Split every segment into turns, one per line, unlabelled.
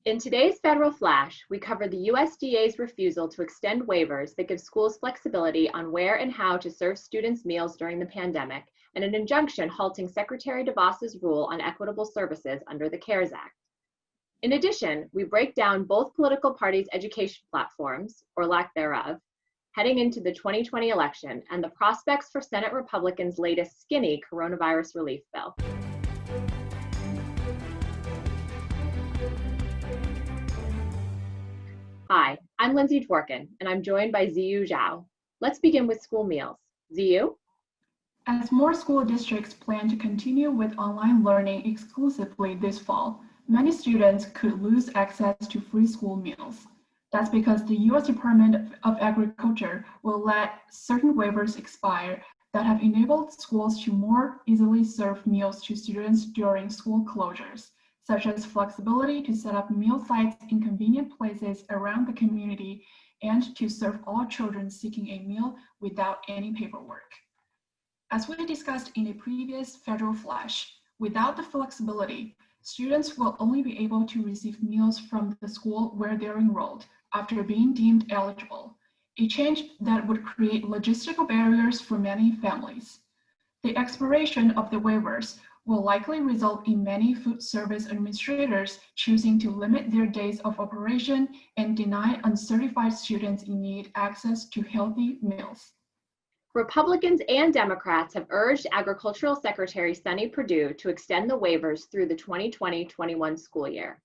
In today's Federal Flash, we cover the USDA's refusal to extend waivers that give schools flexibility on where and how to serve students meals during the pandemic, and an injunction halting Secretary DeVos's rule on equitable services under the CARES Act. In addition, we break down both political parties' education platforms, or lack thereof, heading into the 2020 election and the prospects for Senate Republicans' latest skinny coronavirus relief bill. Hi, I'm Lindsay Dworkin, and I'm joined by Ziyu Zhao. Let's begin with school meals. Ziyu?
As more school districts plan to continue with online learning exclusively this fall, many students could lose access to free school meals. That's because the U.S. Department of Agriculture will let certain waivers expire that have enabled schools to more easily serve meals to students during school closures, such as flexibility to set up meal sites in convenient places around the community and to serve all children seeking a meal without any paperwork. As we discussed in a previous Federal Flash, without the flexibility, students will only be able to receive meals from the school where they're enrolled after being deemed eligible, a change that would create logistical barriers for many families. The expiration of the waivers will likely result in many food service administrators choosing to limit their days of operation and deny uncertified students in need access to healthy meals.
Republicans and Democrats have urged Agricultural Secretary Sonny Perdue to extend the waivers through the 2020-21 school year.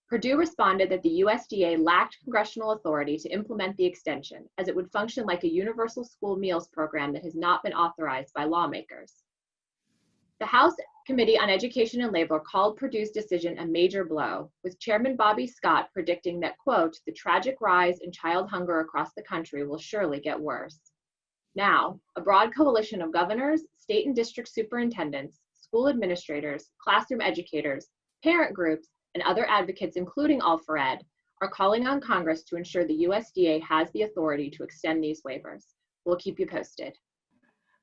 Perdue responded that the USDA lacked congressional authority to implement the extension, as it would function like a universal school meals program that has not been authorized by lawmakers. The House Committee on Education and Labor called Perdue's decision a major blow, with Chairman Bobby Scott predicting that, quote, the tragic rise in child hunger across the country will surely get worse. Now, a broad coalition of governors, state and district superintendents, school administrators, classroom educators, parent groups, and other advocates, including All4Ed, are calling on Congress to ensure the USDA has the authority to extend these waivers. We'll keep you posted.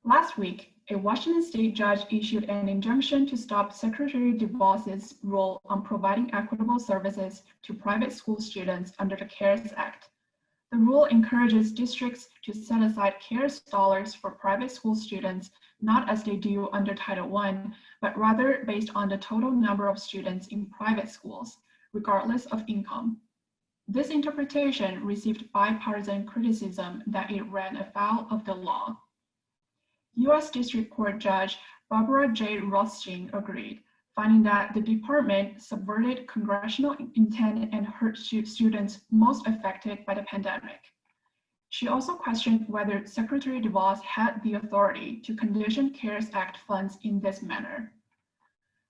Last week, a Washington state judge issued an injunction to stop Secretary DeVos's rule on providing equitable services to private school students under the CARES Act. The rule encourages districts to set aside CARES dollars for private school students, not as they do under Title I, but rather based on the total number of students in private schools, regardless of income. This interpretation received bipartisan criticism that it ran afoul of the law. U.S. District Court Judge Barbara J. Rothstein agreed, finding that the department subverted congressional intent and hurt students most affected by the pandemic. She also questioned whether Secretary DeVos had the authority to condition CARES Act funds in this manner.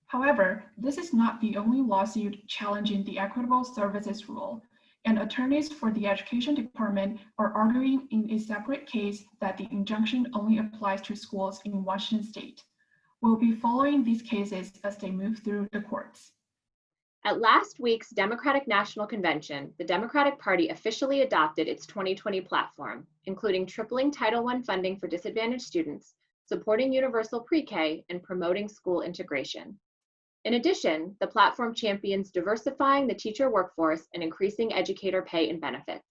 However, this is not the only lawsuit challenging the equitable services rule, and attorneys for the Education Department are arguing in a separate case that the injunction only applies to schools in Washington state. We'll be following these cases as they move through the courts.
At last week's Democratic National Convention, the Democratic Party officially adopted its 2020 platform, including tripling Title I funding for disadvantaged students, supporting universal pre-K, and promoting school integration. In addition, the platform champions diversifying the teacher workforce and increasing educator pay and benefits.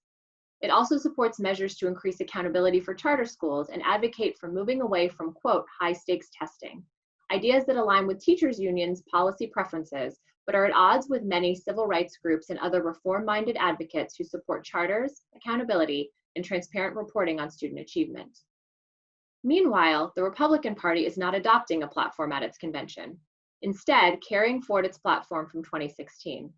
It also supports measures to increase accountability for charter schools and advocate for moving away from, quote, high-stakes testing, ideas that align with teachers' unions' policy preferences, but are at odds with many civil rights groups and other reform-minded advocates who support charters, accountability, and transparent reporting on student achievement. Meanwhile, the Republican Party is not adopting a platform at its convention, instead carrying forward its platform from 2016.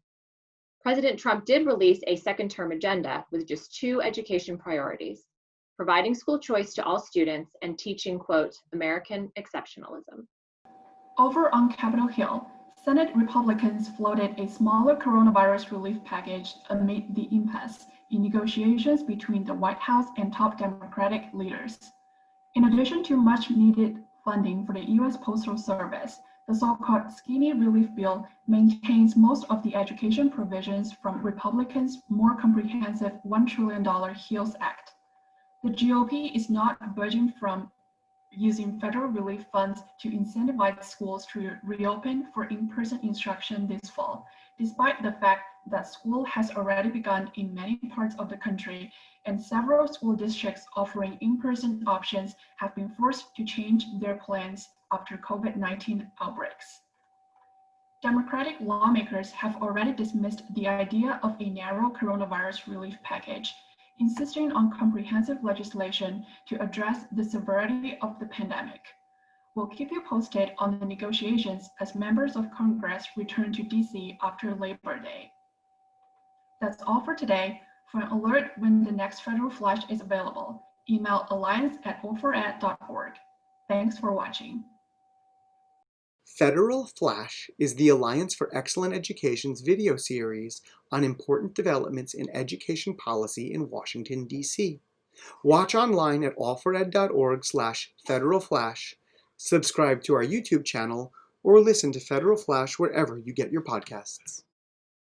President Trump did release a second-term agenda with just 2 education priorities: providing school choice to all students and teaching, quote, American exceptionalism.
Over on Capitol Hill, Senate Republicans floated a smaller coronavirus relief package amid the impasse in negotiations between the White House and top Democratic leaders. In addition to much-needed funding for the U.S. Postal Service, the so-called skinny relief bill maintains most of the education provisions from Republicans' more comprehensive $1 trillion HEALS Act. The GOP is not budging from using federal relief funds to incentivize schools to reopen for in-person instruction this fall, despite the fact that school has already begun in many parts of the country and several school districts offering in-person options have been forced to change their plans after COVID-19 outbreaks. Democratic lawmakers have already dismissed the idea of a narrow coronavirus relief package, insisting on comprehensive legislation to address the severity of the pandemic. We'll keep you posted on the negotiations as members of Congress return to DC after Labor Day. That's all for today. For an alert when the next Federal Flash is available, email alliance@o4ed.org. Thanks for watching.
Federal Flash is the Alliance for Excellent Education's video series on important developments in education policy in Washington, D.C. Watch online at all4ed.org/federalflash, subscribe to our YouTube channel, or listen to Federal Flash wherever you get your podcasts.